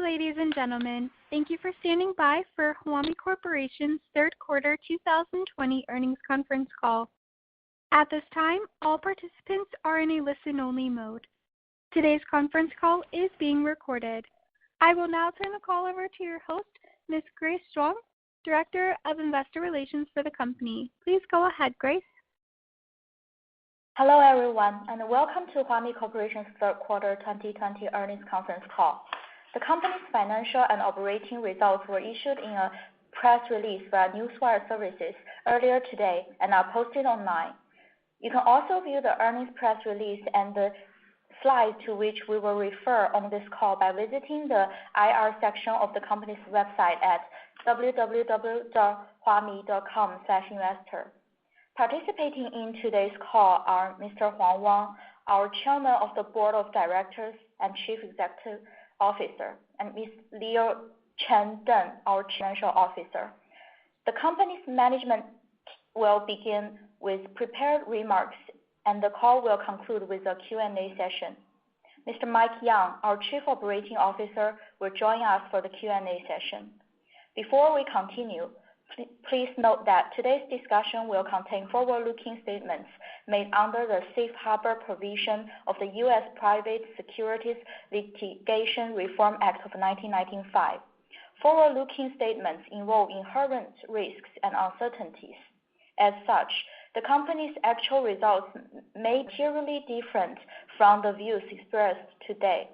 Hello, ladies and gentlemen. Thank you for standing by for Huami Corporation's third quarter 2020 earnings conference call. At this time, all participants are in a listen-only mode. Today's conference call is being recorded. I will now turn the call over to your host, Ms. Grace Zhuang, Director of Investor Relations for the company. Please go ahead, Grace. Hello, everyone, and welcome to Huami Corporation's third quarter 2020 earnings conference call. The company's financial and operating results were issued in a press release via Newswire services earlier today and are posted online. You can also view the earnings press release and the slides to which we will refer on this call by visiting the IR section of the company's website at www.huami.com/investor. Participating in today's call are Mr. Huang Wang, our Chairman of the Board of Directors and Chief Executive Officer, and Ms. Liu Chen Deng, our Chief Financial Officer. The company's management will begin with prepared remarks, and the call will conclude with a Q&A session. Mr. Mike Yang, our Chief Operating Officer, will join us for the Q&A session. Before we continue, please note that today's discussion will contain forward-looking statements made under the Safe Harbor provision of the U.S. Private Securities Litigation Reform Act of 1995. Forward-looking statements involve inherent risks and uncertainties. As such, the company's actual results may be materially different from the views expressed today.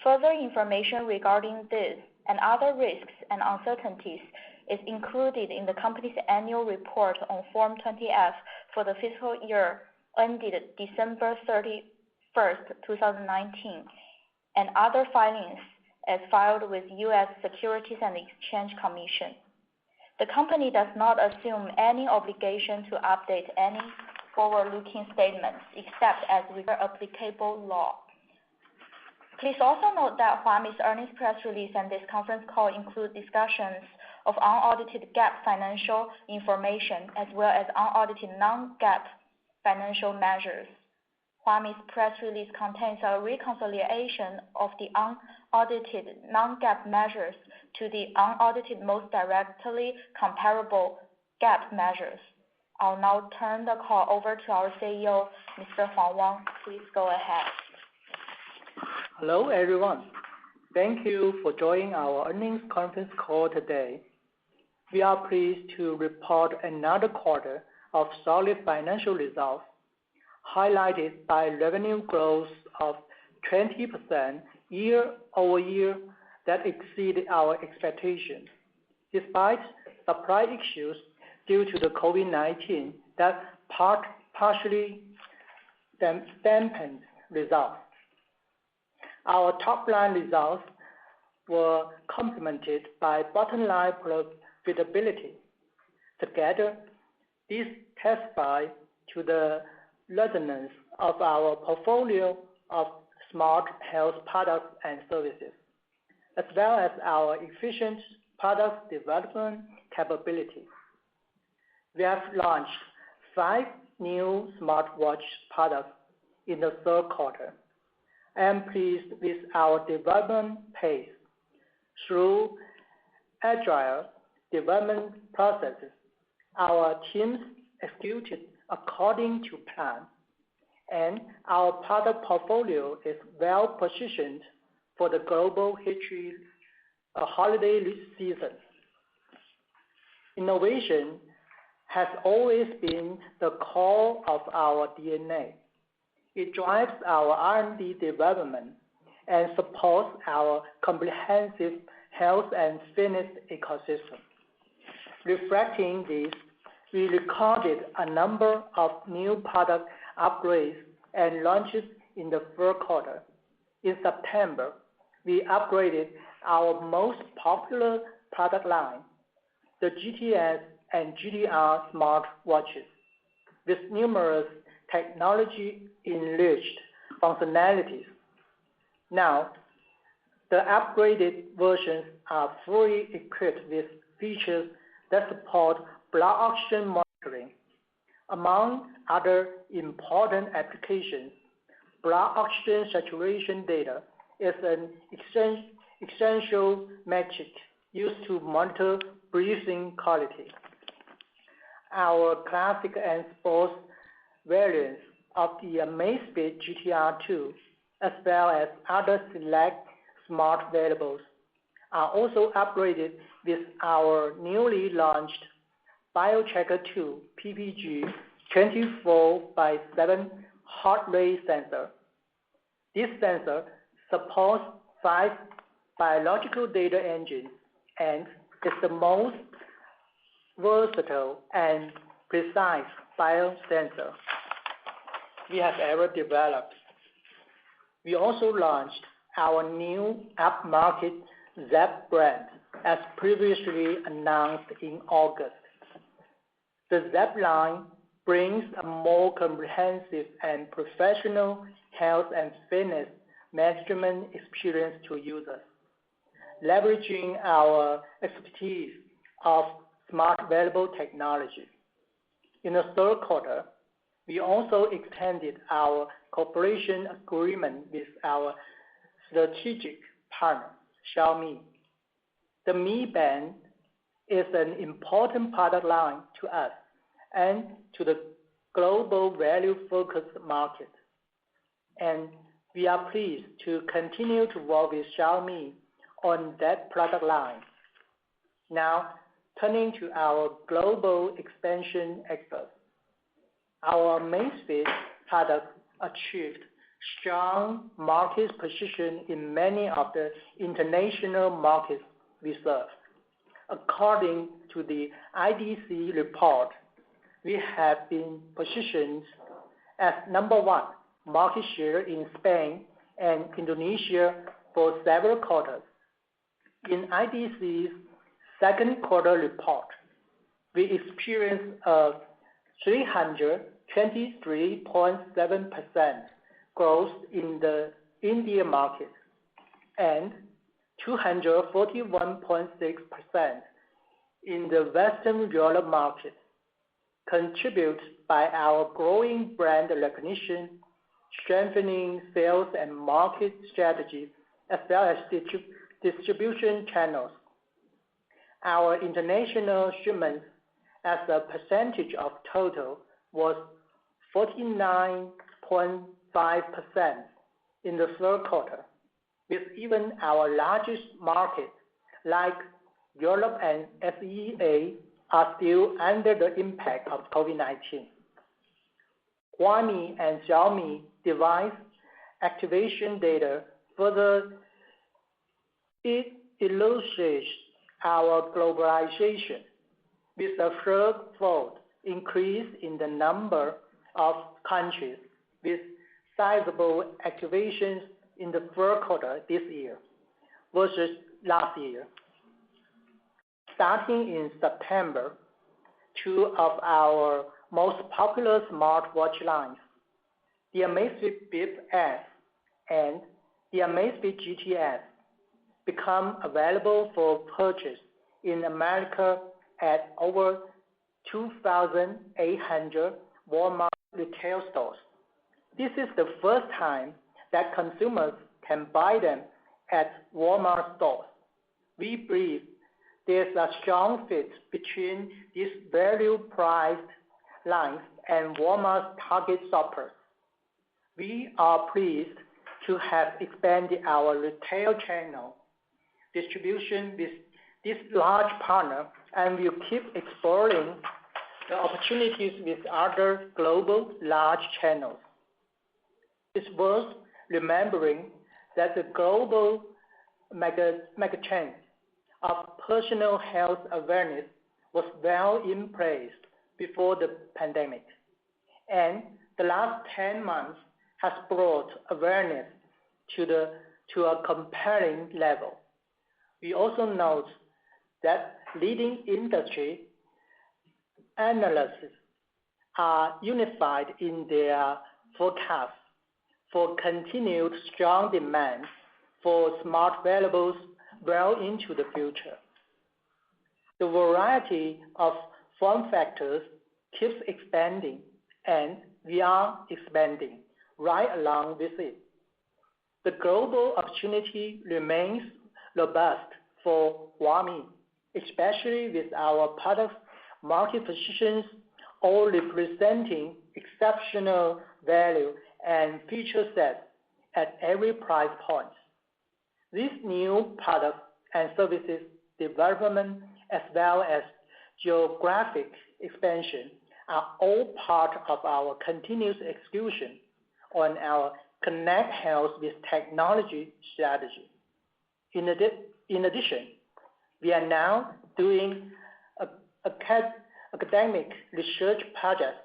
Further information regarding this and other risks and uncertainties is included in the company's annual report on Form 20-F for the fiscal year ended December 31st, 2019, and other filings as filed with U.S. Securities and Exchange Commission. The company does not assume any obligation to update any forward-looking statements except as required applicable law. Please also note that Huami's earnings press release and this conference call include discussions of unaudited GAAP financial information as well as unaudited non-GAAP financial measures. Huami's press release contains a reconciliation of the unaudited non-GAAP measures to the unaudited most directly comparable GAAP measures. I'll now turn the call over to our CEO, Mr. Huang Wang. Please go ahead. Hello, everyone. Thank you for joining our earnings conference call today. We are pleased to report another quarter of solid financial results, highlighted by revenue growth of 20% year-over-year that exceeded our expectations, despite supply issues due to the COVID-19 that partially dampened results. Our top-line results were complemented by bottom-line profitability. Together, these testify to the resonance of our portfolio of smart health products and services, as well as our efficient product development capabilities. We have launched 5 new smartwatch products in the third quarter. I am pleased with our development pace. Through agile development processes, our teams executed according to plan, and our product portfolio is well positioned for the global holiday season. Innovation has always been the core of our DNA. It drives our R&D development and supports our comprehensive health and fitness ecosystem. Reflecting this, we recorded a number of new product upgrades and launches in the third quarter. In September, we upgraded our most popular product line, the GTS and GTR smartwatches, with numerous technology-enriched functionalities. Now, the upgraded versions are fully equipped with features that support blood oxygen monitoring. Among other important applications, blood oxygen saturation data is an essential metric used to monitor breathing quality. Our classic and sports variants of the Amazfit GTR2, as well as other select smart wearables, are also upgraded with our newly launched BioTracker 2 PPG 24/7 heart rate sensor. This sensor supports 5 biological data engines and is the most versatile and precise biosensor we have ever developed. We also launched our new upmarket Zepp brand, as previously announced in August. The Zepp line brings a more comprehensive and professional health and fitness management experience to users, leveraging our expertise of smart wearable technology. In the third quarter, we also extended our cooperation agreement with our strategic partner, Xiaomi. The Mi Band is an important product line to us and to the global value-focused market, and we are pleased to continue to work with Xiaomi on that product line. Now, turning to our global expansion efforts. Our Amazfit products achieved strong market position in many of the international markets we serve. According to the IDC report, we have been positioned as number 1 market share in Spain and Indonesia for several quarters. In IDC's second quarter report, we experienced a 323.7% growth in the India market and 241.6% in the Western Europe market, contributed by our growing brand recognition, strengthening sales and market strategies, as well as distribution channels. Our international shipments as a percentage of total was 49.5% in the third quarter, with even our largest markets like Europe and SEA are still under the impact of COVID-19. Huami and Xiaomi device activation data further illustrates our globalization, with a threefold increase in the number of countries with sizable activations in the third quarter this year versus last year. Starting in September, 2 of our most popular smartwatch lines, the Amazfit Bip S and the Amazfit GTS, become available for purchase in America at over 2,800 Walmart retail stores. This is the first time that consumers can buy them at Walmart stores. We believe there's a strong fit between these value-priced lines and Walmart's target shoppers. We are pleased to have expanded our retail channel distribution with this large partner, and we'll keep exploring the opportunities with other global large channels. It's worth remembering that the global megatrend of personal health awareness was well in place before the pandemic, and the last 10 months has brought awareness to a compelling level. We also note that leading industry analysts are unified in their forecasts for continued strong demand for smart wearables well into the future. The variety of form factors keeps expanding, and we are expanding right along with it. The global opportunity remains robust for Huami, especially with our product market positions all representing exceptional value and feature sets at every price point. These new products and services development as well as geographic expansion are all part of our continuous execution on our Connect Health with Technology strategy. In addition, we are now doing academic research projects,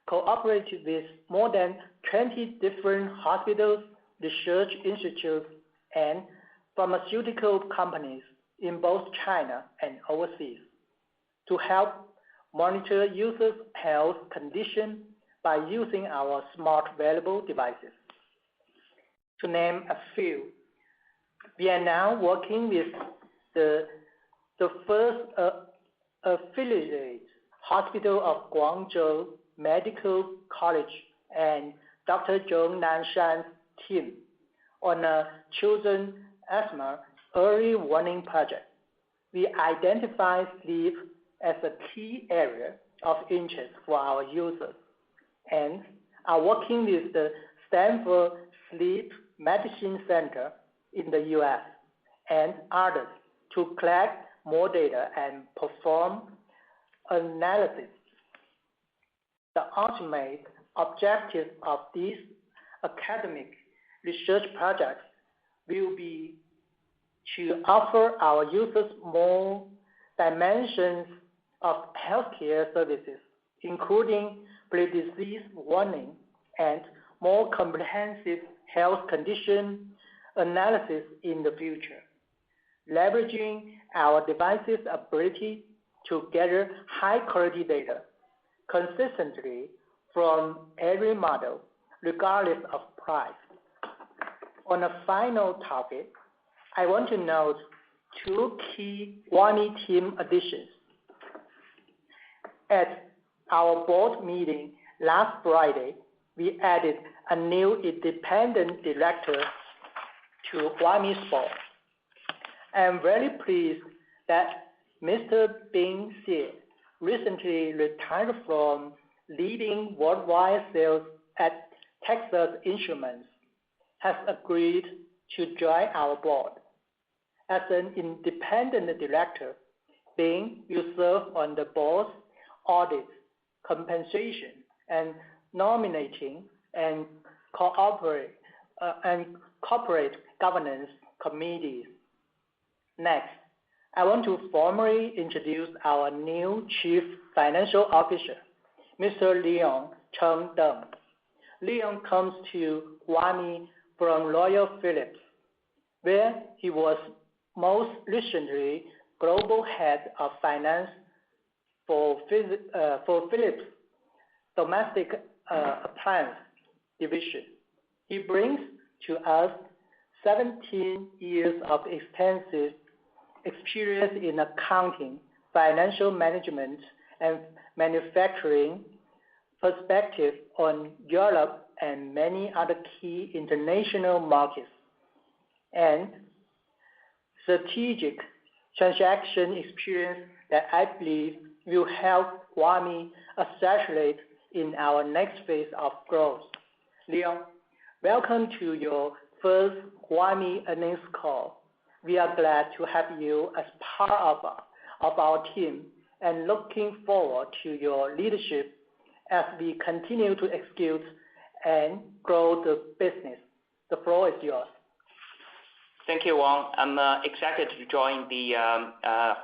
cooperating with more than 20 different hospitals, research institutes, and pharmaceutical companies in both China and overseas to help monitor users' health condition by using our smart wearable devices. To name a few, we are now working with the first affiliate hospital of Guangzhou Medical College and Dr. Zhong Nanshan's team on a children's asthma early warning project. We identify sleep as a key area of interest for our users and are working with the Stanford Sleep Medicine Center in the US and others to collect more data and perform analysis. The ultimate objective of these academic research projects will be to offer our users more dimensions of healthcare services, including pre-disease warning and more comprehensive health condition analysis in the future, leveraging our devices' ability to gather high-quality data consistently from every model, regardless of price. On a final topic, I want to note two key Huami team additions. At our board meeting last Friday, we added a new independent director to Huami's board. I am very pleased that Mr. Bing Xie, recently retired from leading worldwide sales at Texas Instruments, has agreed to join our board. As an independent director, Bing will serve on the board's audit, compensation, and nominating and corporate governance committees. Next, I want to formally introduce our new Chief Financial Officer, Mr. Leon Cheng Deng. Leon comes to Huami from Royal Philips, where he was most recently Global Head of Finance for Philips' Domestic Appliance Division. He brings to us 17 years of extensive experience in accounting, financial management, and manufacturing perspective on Europe and many other key international markets, and strategic transaction experience that I believe will help Huami accelerate in our next phase of growth. Leon, welcome to your first Huami earnings call. We are glad to have you as part of our team and looking forward to your leadership as we continue to execute and grow the business. The floor is yours. Thank you, Wang. I'm excited to join the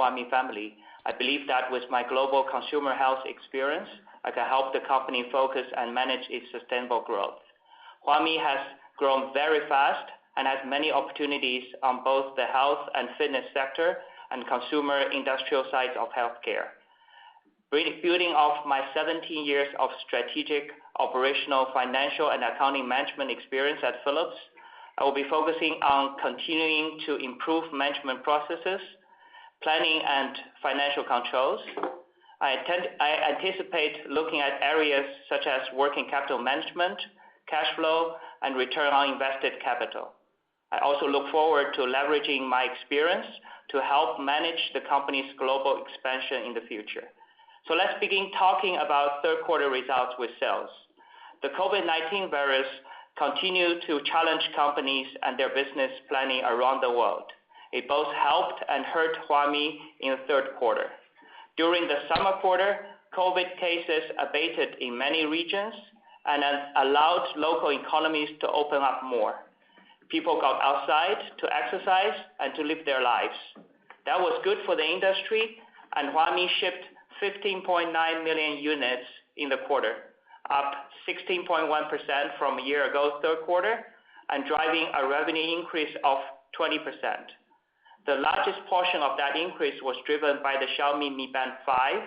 Huami family. I believe that with my global consumer health experience, I can help the company focus and manage its sustainable growth. Huami has grown very fast and has many opportunities on both the health and fitness sector and consumer industrial sides of healthcare. Building off my 17 years of strategic, operational, financial, and accounting management experience at Philips, I will be focusing on continuing to improve management processes, planning and financial controls. I anticipate looking at areas such as working capital management, cash flow, and return on invested capital. I also look forward to leveraging my experience to help manage the company's global expansion in the future. So let's begin talking about third quarter results with sales. The COVID-19 virus continued to challenge companies and their business planning around the world. It both helped and hurt Huami in the third quarter. During the summer quarter, COVID cases abated in many regions and allowed local economies to open up more. People got outside to exercise and to live their lives. That was good for the industry, and Huami shipped 15.9 million units in the quarter, up 16.1% from a year ago third quarter, and driving a revenue increase of 20%. The largest portion of that increase was driven by the Xiaomi Mi Band 5,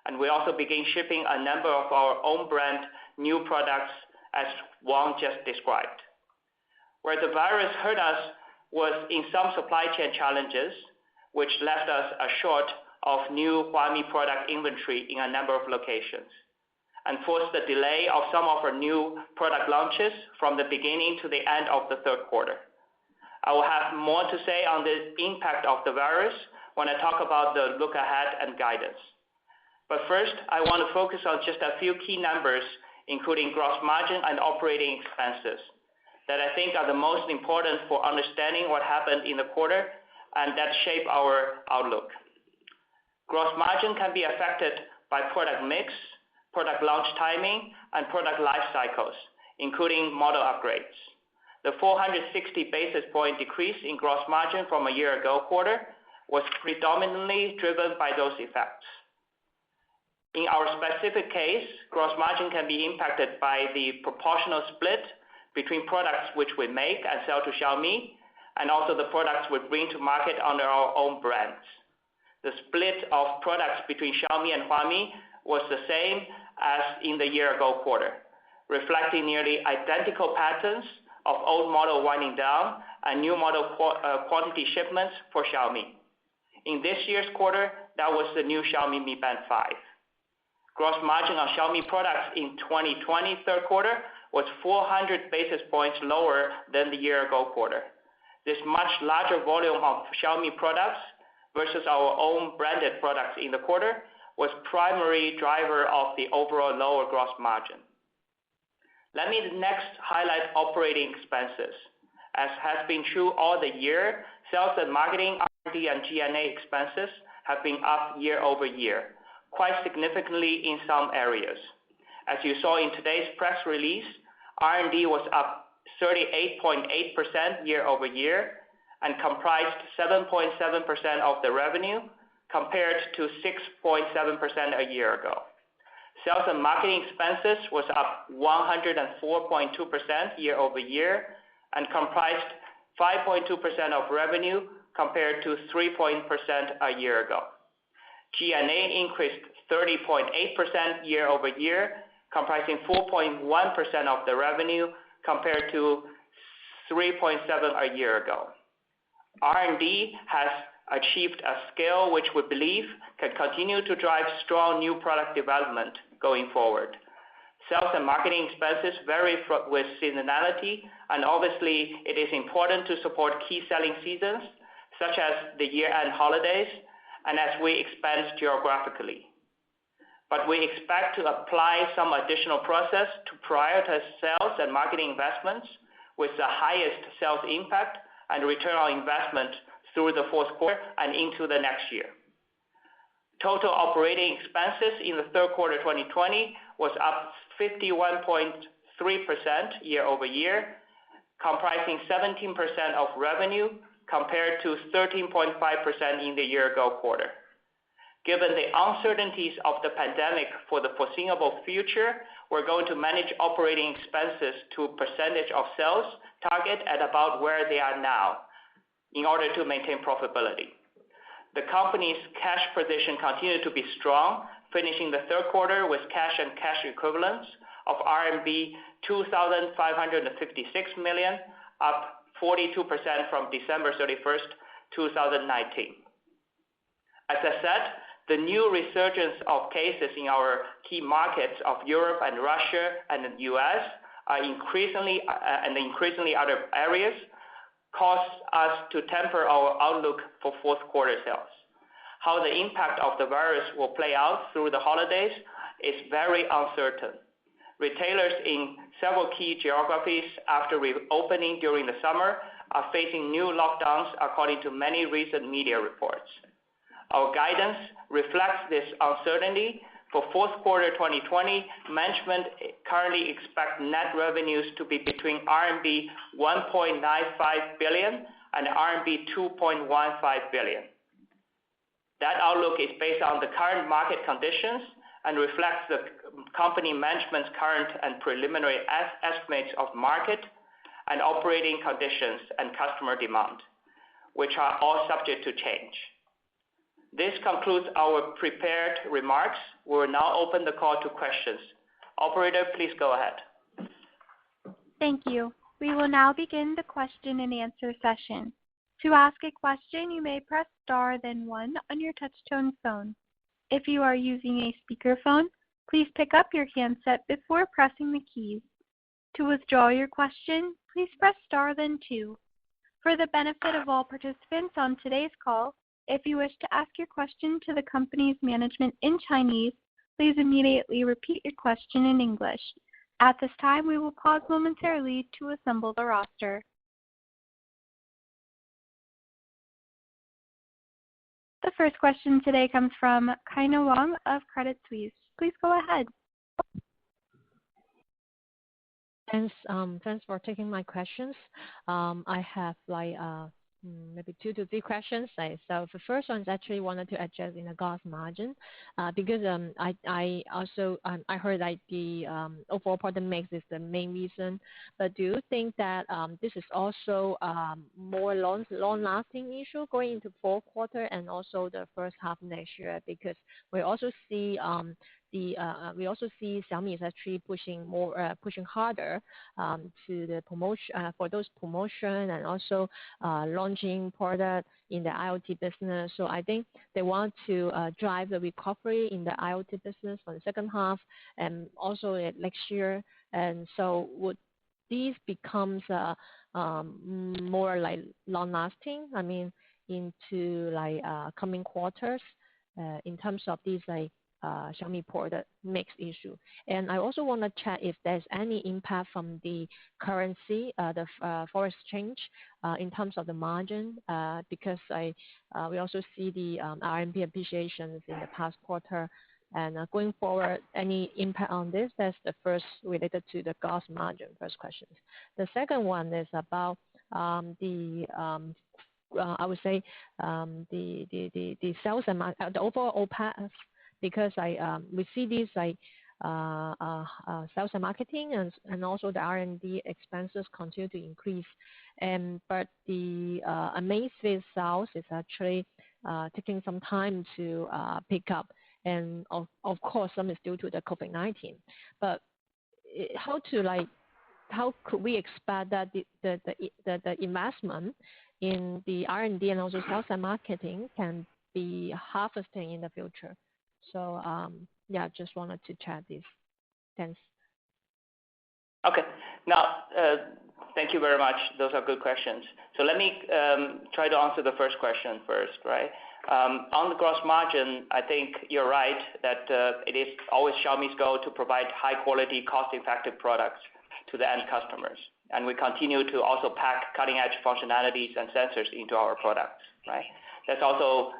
and we also began shipping a number of our own brand new products as Wang just described. Where the virus hurt us was in some supply chain challenges, which left us short of new Huami product inventory in a number of locations, and forced the delay of some of our new product launches from the beginning to the end of the third quarter. I will have more to say on the impact of the virus when I talk about the look ahead and guidance. But first, I want to focus on just a few key numbers, including gross margin and operating expenses, that I think are the most important for understanding what happened in the quarter and that shape our outlook. Gross margin can be affected by product mix, product launch timing, and product life cycles, including model upgrades. The 460 basis point decrease in gross margin from a year ago quarter was predominantly driven by those effects. In our specific case, gross margin can be impacted by the proportional split between products which we make and sell to Xiaomi, and also the products we bring to market under our own brands. The split of products between Xiaomi and Huami was the same as in the year ago quarter, reflecting nearly identical patterns of old model winding down and new model quantity shipments for Xiaomi. In this year's quarter, that was the new Xiaomi Mi Band 5. Gross margin on Xiaomi products in 2020 third quarter was 400 basis points lower than the year ago quarter. This much larger volume of Xiaomi products versus our own branded products in the quarter was primary driver of the overall lower gross margin. Let me next highlight operating expenses. As has been true all the year, sales and marketing, R&D, and G&A expenses have been up year over year, quite significantly in some areas. As you saw in today's press release, R&D was up 38.8% year over year and comprised 7.7% of the revenue compared to 6.7% a year ago. Sales and marketing expenses was up 104.2% year over year and comprised 5.2% of revenue compared to 3% a year ago. G&A increased 30.8% year over year, comprising 4.1% of the revenue compared to 3.7% a year ago. R&D has achieved a scale which we believe can continue to drive strong new product development going forward. Sales and marketing expenses vary with seasonality, and obviously it is important to support key selling seasons, such as the year-end holidays, and as we expand geographically. But we expect to apply some additional process to prioritize sales and marketing investments with the highest sales impact and return on investment through the fourth quarter and into the next year. Total operating expenses in the third quarter 2020 was up 51.3% year over year, comprising 17% of revenue compared to 13.5% in the year ago quarter. Given the uncertainties of the pandemic for the foreseeable future, we're going to manage operating expenses to percentage of sales target at about where they are now in order to maintain profitability. The company's cash position continued to be strong, finishing the third quarter with cash and cash equivalents of RMB 2,556 million, up 42% from December 31st, 2019. As I said, the new resurgence of cases in our key markets of Europe and Russia and the US are increasingly other areas caused us to temper our outlook for fourth quarter sales. How the impact of the virus will play out through the holidays is very uncertain. Retailers in several key geographies after reopening during the summer are facing new lockdowns according to many recent media reports. Our guidance reflects this uncertainty. For fourth quarter 2020, management currently expect net revenues to be between RMB 1.95 billion and RMB 2.15 billion. That outlook is based on the current market conditions and reflects the company management's current and preliminary estimates of market and operating conditions and customer demand, which are all subject to change. This concludes our prepared remarks. We will now open the call to questions. Operator, please go ahead. Thank you. We will now begin the question and answer session. To ask a question, you may press star then one on your touch-tone phone. If you are using a speakerphone, please pick up your handset before pressing the keys. To withdraw your question, please press star then two. For the benefit of all participants on today's call, if you wish to ask your question to the company's management in Chinese, please immediately repeat your question in English. At this time, we will pause momentarily to assemble the roster. The first question today comes from Kaina Wang of Credit Suisse. Please go ahead. Thanks for taking my questions. I have maybe 2 to 3 questions. So the first one is actually wanted to adjust in the gross margin because I heard that the overall product mix is the main reason. But do you think that this is also more long-lasting issue going into fourth quarter and also the first half next year? Because we also see Xiaomi is actually pushing harder to the promotion for those promotion and also launching product in the IoT business. So I think they want to drive the recovery in the IoT business for the second half and also next year. And so would these becomes more like long-lasting? I mean, into coming quarters in terms of these Xiaomi product mix issue. And I also want to check if there's any impact from the currency, the foreign exchange in terms of the margin, because we also see the RMB appreciations in the past quarter. And going forward, any impact on this? That's the first related to the gross margin, first question. The second one is about I would say the sales and the overall OPEX, because we see these sales and marketing and also the R&D expenses continue to increase, but the Amazfit sales is actually taking some time to pick up, and of course some is due to the COVID-19. But how could we expect that the investment in the R&D and also sales and marketing can be harvesting in the future? So just wanted to chat this. Thanks. Okay. Now, thank you very much. Those are good questions. So let me try to answer the first question first, right? On the gross margin, I think you're right that it is always Xiaomi's goal to provide high quality, cost-effective products to the end customers. And we continue to also pack cutting-edge functionalities and sensors into our products, right? That's also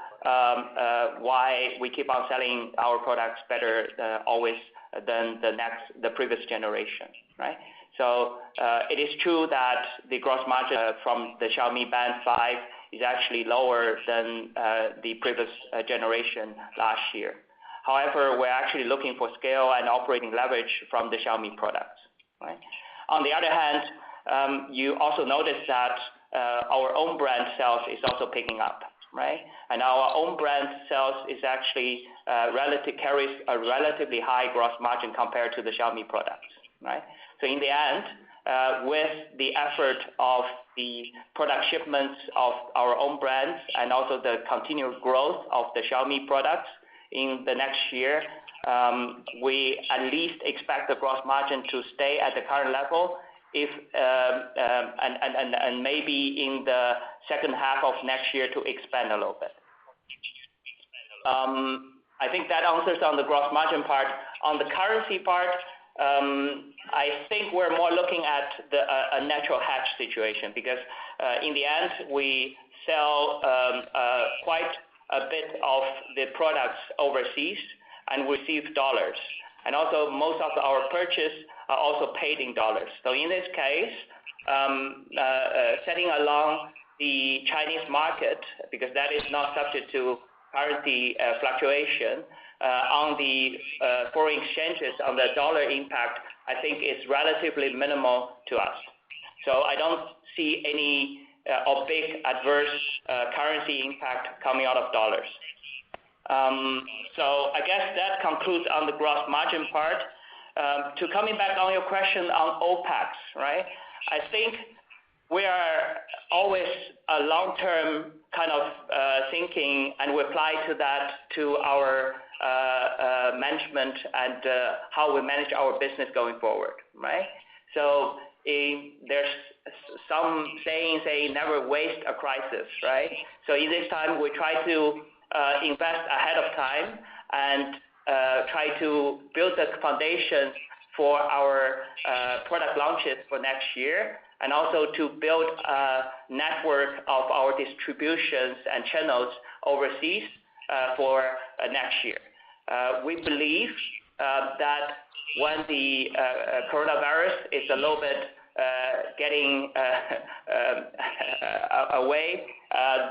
why we keep on selling our products better always than the previous generation, right? So it is true that the gross margin from the Xiaomi Band 5 is actually lower than the previous generation last year. However, we're actually looking for scale and operating leverage from the Xiaomi products, right? On the other hand, you also notice that our own brand sales is also picking up, right? And our own brand sales is actually carries a relatively high gross margin compared to the Xiaomi products, right? So in the end, with the effort of the product shipments of our own brands and also the continued growth of the Xiaomi products in the next year, we at least expect the gross margin to stay at the current level if and maybe in the second half of next year to expand a little bit. I think that answers on the gross margin part. On the currency part, I think we're more looking at a natural hedge situation because in the end we sell quite a bit of the products overseas and receive dollars, and also most of our purchase are also paid in dollars. So in this case, setting along the Chinese market, because that is not subject to currency fluctuation, on the foreign exchanges, on the dollar impact, I think is relatively minimal to us. So I don't see any or big adverse currency impact coming out of dollars. So I guess that concludes on the gross margin part. To coming back on your question on OPEX, right? I think we are always a long-term kind of thinking, and we apply to that to our management and how we manage our business going forward, right? So there's some saying never waste a crisis, right? So in this time, we try to invest ahead of time and try to build the foundation for our product launches for next year, and also to build a network of our distributions and channels overseas for next year. We believe that when the coronavirus is a little bit getting away,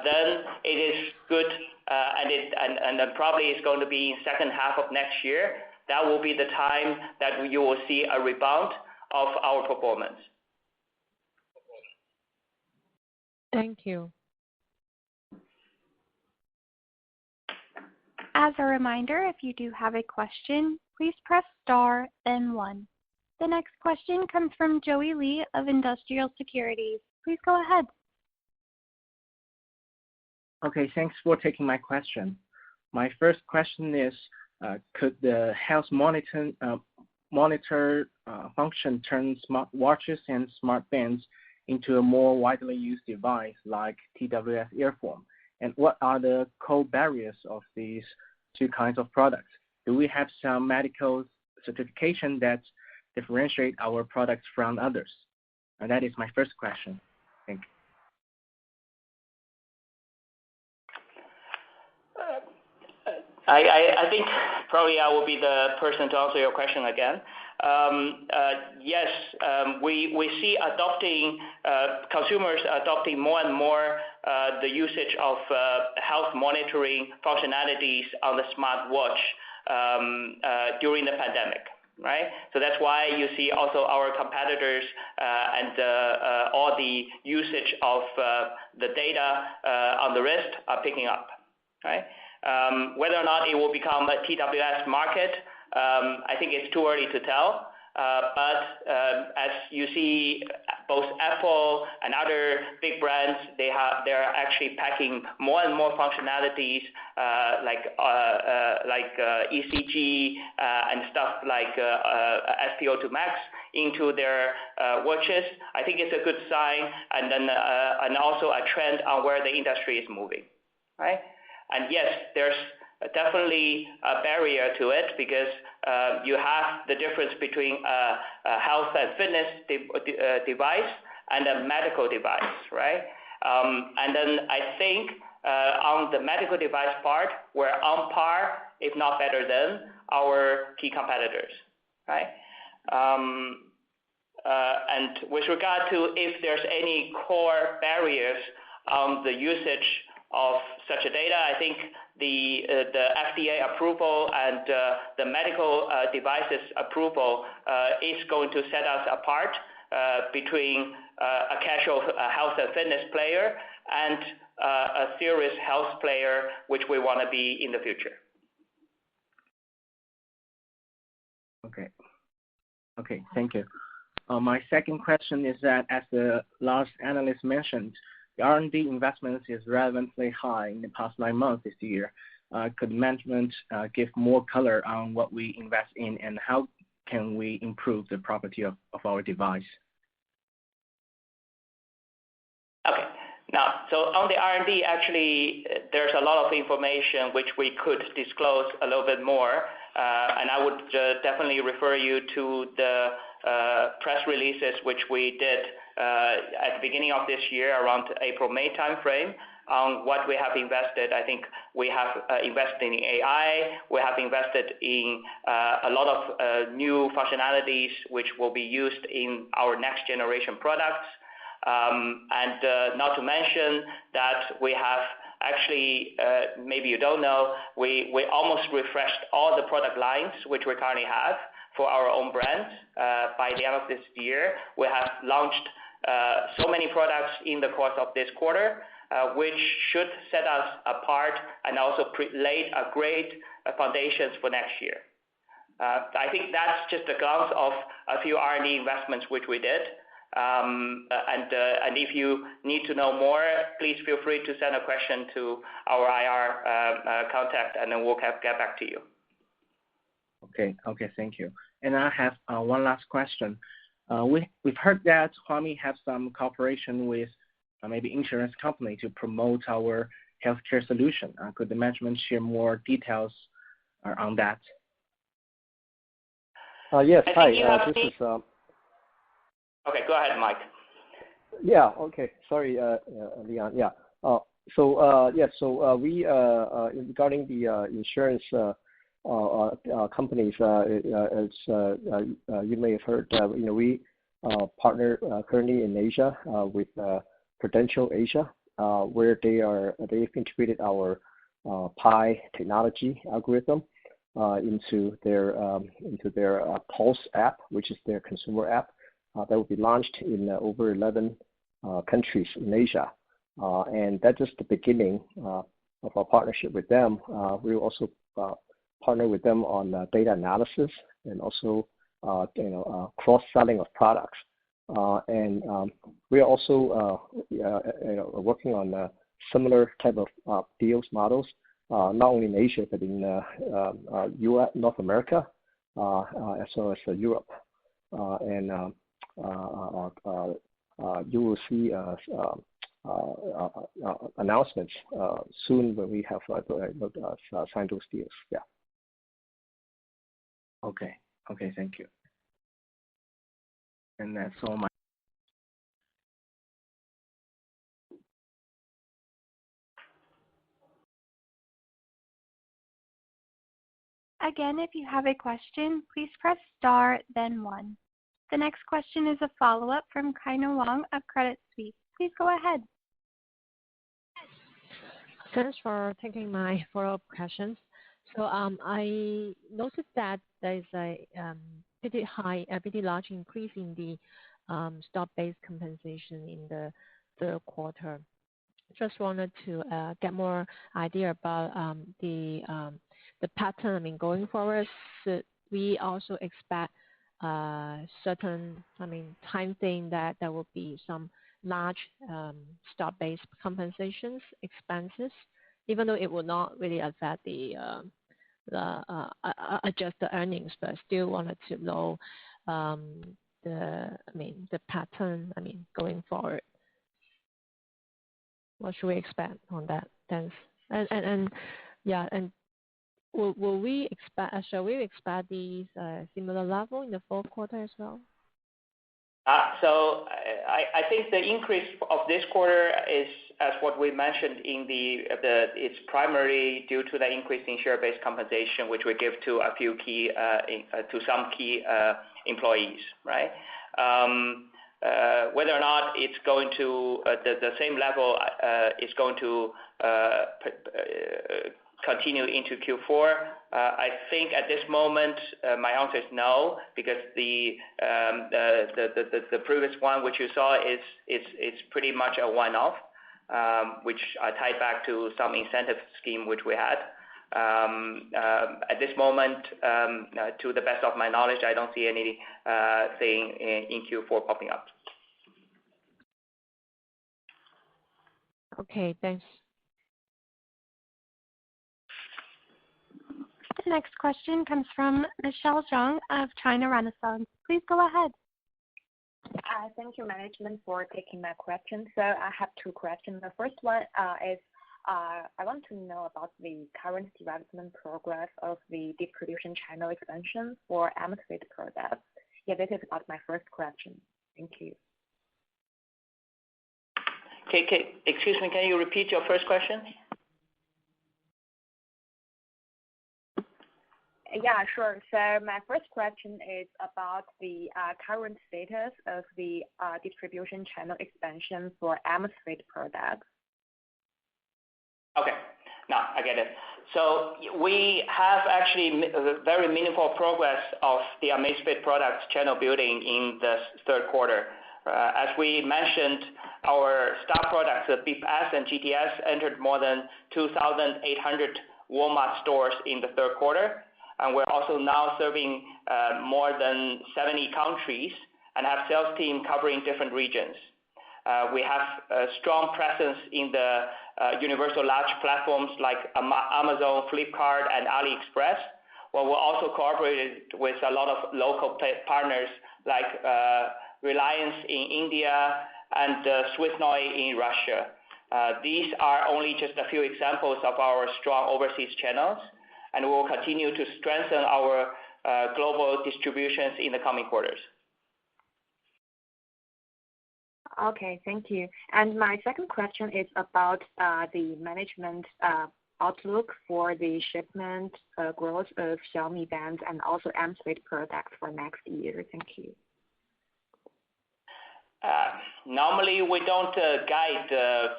then it is good, and then probably it's going to be second half of next year. That will be the time that you will see a rebound of our performance. Thank you. As a reminder, if you do have a question, please press star, then 1. The next question comes from Joey Lee of Industrial Securities. Please go ahead. Okay, thanks for taking my question. My first question is, could the health monitor function turn smart watches and smart bands into a more widely used device like TWS earphone? And what are the core barriers of these two kinds of products? Do we have some medical certification that differentiate our products from others? And that is my first question. Thank you. I think probably I will be the person to answer your question again. Yes, we see consumers adopting more and more the usage of health monitoring functionalities on the smartwatch during the pandemic, right? So that's why you see also our competitors and all the usage of the data on the wrist are picking up, right? Whether or not it will become a TWS market, I think it's too early to tell. But as you see, both Apple and other big brands, they're actually packing more and more functionalities like ECG and stuff like SpO2 Max into their watches. I think it's a good sign, and then and also a trend on where the industry is moving, right? And yes, there's definitely a barrier to it because you have the difference between a health and fitness device and a medical device, right? And then I think on the medical device part, we're on par, if not better than our key competitors, right? And with regard to if there's any core barriers on the usage of such a data, I think the FDA approval and the medical devices approval is going to set us apart between a casual health and fitness player and a serious health player, which we want to be in the future. Okay, thank you. My second question is that, as the last analyst mentioned, the R&D investments is relevantly high in the past 9 months this year. Could management give more color on what we invest in and how can we improve the property of our device? Now, so on the R&D, actually, there's a lot of information which we could disclose a little bit more, and I would definitely refer you to the press releases which we did at the beginning of this year, around April-May timeframe, on what we have invested. I think we have invested in AI. We have invested in a lot of new functionalities which will be used in our next generation products. And not to mention that we have actually, maybe you don't know, we almost refreshed all the product lines which we currently have for our own brands. By the end of this year, we have launched so many products in the course of this quarter, which should set us apart and also laid a great foundations for next year. I think that's just a glance of a few R&D investments which we did. And if you need to know more, please feel free to send a question to our IR contact, and then we'll get back to you. Okay, thank you. And I have one last question. We've heard that Huami has some cooperation with maybe insurance company to promote our healthcare solution. Could the management share more details on that? Yes. Hi. This is. Okay, go ahead, Mike. Yeah. Okay. Sorry, Leon. Yeah. We regarding the insurance companies, as you may have heard, we partner currently in Asia with Prudential Asia, where they've integrated our Pi technology algorithm into their Pulse app, which is their consumer app. That will be launched in over 11 countries in Asia. And that's just the beginning of our partnership with them. We will also partner with them on data analysis and also cross-selling of products. And we are also working on similar type of deals models, not only in Asia, but in US, North America, as well as Europe. And you will see announcements soon when we have signed those deals. Yeah. Okay, thank you. And that's all my. Again, if you have a question, please press star, then 1. The next question is a follow-up from Kaina Wang of Credit Suisse. Please go ahead. Thanks for taking my follow-up questions. So I noticed that there is a pretty large increase in the stock-based compensation in the third quarter. Just wanted to get more idea about the pattern. Going forward, should we also expect certain, time frame that there will be some large stock-based compensations expenses, even though it will not really affect the adjusted earnings, but still wanted to know the pattern. Going forward, what should we expect on that? Thanks. And will we expect? Shall we expect these similar level in the fourth quarter as well? So I think the increase of this quarter is, as what we mentioned in it's primarily due to the increase in share-based compensation, which we give to a few key some key employees, right? Whether or not it's going to the same level is going to continue into Q4. I think at this moment my answer is no, because the previous one which you saw is pretty much a one-off, which I tied back to some incentive scheme which we had. At this moment, to the best of my knowledge, I don't see anything in Q4 popping up. Okay, thanks. The next question comes from Michelle Zhang of China Renaissance. Please go ahead. Thank you, management, for taking my question. So I have two questions. The first one is I want to know about the current development progress of the distribution channel expansion for Amazfit products. Yeah, this is about my first question. Thank you. Okay, excuse me, can you repeat your first question? Yeah, sure. So my first question is about the current status of the distribution channel expansion for Amazfit products. Okay, now I get it. So we have actually very meaningful progress of the Amazfit products channel building in the third quarter. As we mentioned, our star products, the Beep S and GTS, entered more than 2,800 Walmart stores in the third quarter. And we're also now serving more than 70 countries and have sales team covering different regions. We have a strong presence in the universal large platforms like Amazon, Flipkart, and AliExpress, where we're also cooperated with a lot of local partners like Reliance in India and Swissnoi in Russia. These are only just a few examples of our strong overseas channels, and we will continue to strengthen our global distributions in the coming quarters. Okay, thank you. And my second question is about the management outlook for the shipment growth of Xiaomi bands and also Amazfit products for next year. Thank you. Normally, we don't guide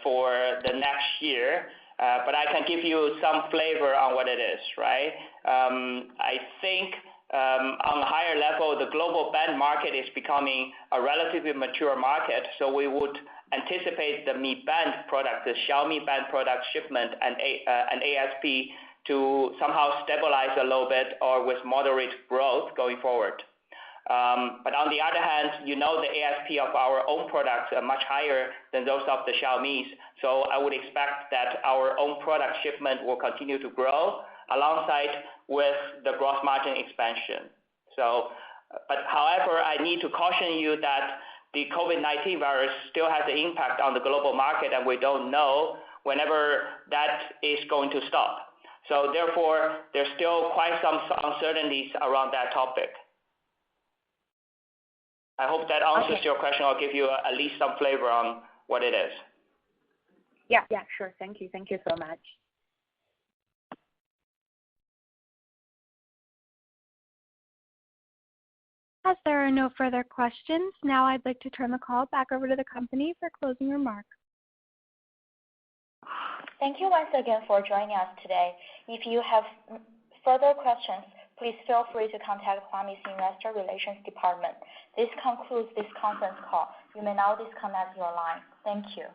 for the next year, but I can give you some flavor on what it is, right? I think on a higher level, the global band market is becoming a relatively mature market, so we would anticipate the Mi Band product, the Xiaomi band product shipment and ASP to somehow stabilize a little bit or with moderate growth going forward. But on the other hand, you know the ASP of our own products are much higher than those of the Xiaomi's, so I would expect that our own product shipment will continue to grow alongside with the gross margin expansion. So, but however, I need to caution you that the COVID-19 virus still has an impact on the global market, and we don't know whenever that is going to stop. So therefore, there's still quite some uncertainties around that topic. I hope that answers your question. I'll give you at least some flavor on what it is. Yeah, sure. Thank you so much. As there are no further questions, now I'd like to turn the call back over to the company for closing remarks. Thank you once again for joining us today. If you have further questions, please feel free to contact Huami's Investor Relations Department. This concludes this conference call. You may now disconnect your line. Thank you.